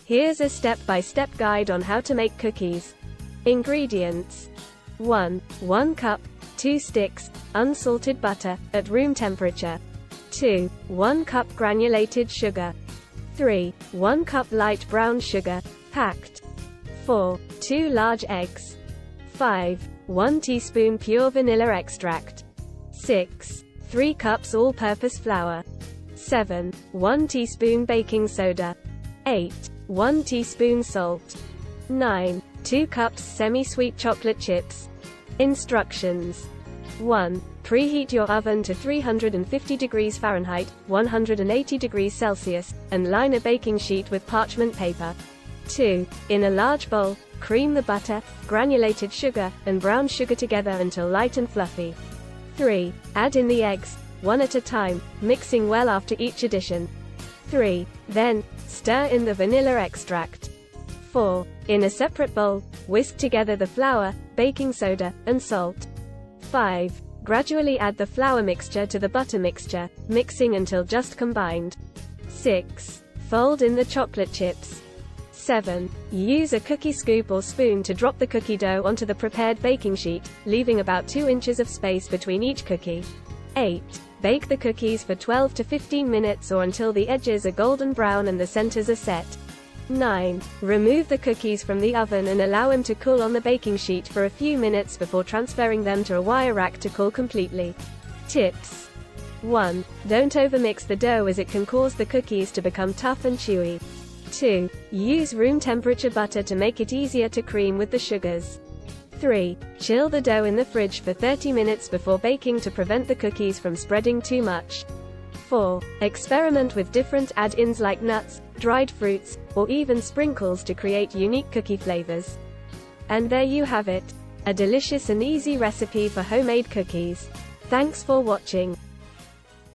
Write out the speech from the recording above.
Here's a step-by-step guide on how to make cookies. Ingredients: 1. 1 cup, 2 sticks, unsalted butter, at room temperature. 2. 1 cup granulated sugar. 3. 1 cup light brown sugar, packed. 4. 2 large eggs. 5. 1 teaspoon pure vanilla extract. 6. 3 cups all-purpose flour. 7. 1 teaspoon baking soda. 8. 1 teaspoon salt. 9. 2 cups semi-sweet chocolate chips. Instructions: 1. Preheat your oven to 350 degrees Fahrenheit, 180 degrees Celsius, and line a baking sheet with parchment paper. 2. In a large bowl, cream the butter, granulated sugar, and brown sugar together until light and fluffy. 3. Add in the eggs, one at a time, mixing well after each addition. 3. Then, stir in the vanilla extract. 4. In a separate bowl, whisk together the flour, baking soda, and salt. 5. Gradually add the flour mixture to the butter mixture, mixing until just combined. 6. Fold in the chocolate chips. 7. Use a cookie scoop or spoon to drop the cookie dough onto the prepared baking sheet, leaving about 2 inches of space between each cookie. 8. Bake the cookies for 12 to 15 minutes or until the edges are golden brown and the centers are set. 9. Remove the cookies from the oven and allow them to cool on the baking sheet for a few minutes before transferring them to a wire rack to cool completely. Tips: 1. Don't overmix the dough as it can cause the cookies to become tough and chewy. 2. Use room temperature butter to make it easier to cream with the sugars. 3. Chill the dough in the fridge for 30 minutes before baking to prevent the cookies from spreading too much. 4. Experiment with different add-ins like nuts, dried fruits, or even sprinkles to create unique cookie flavors. And there you have it. A delicious and easy recipe for homemade cookies. Thanks for watching.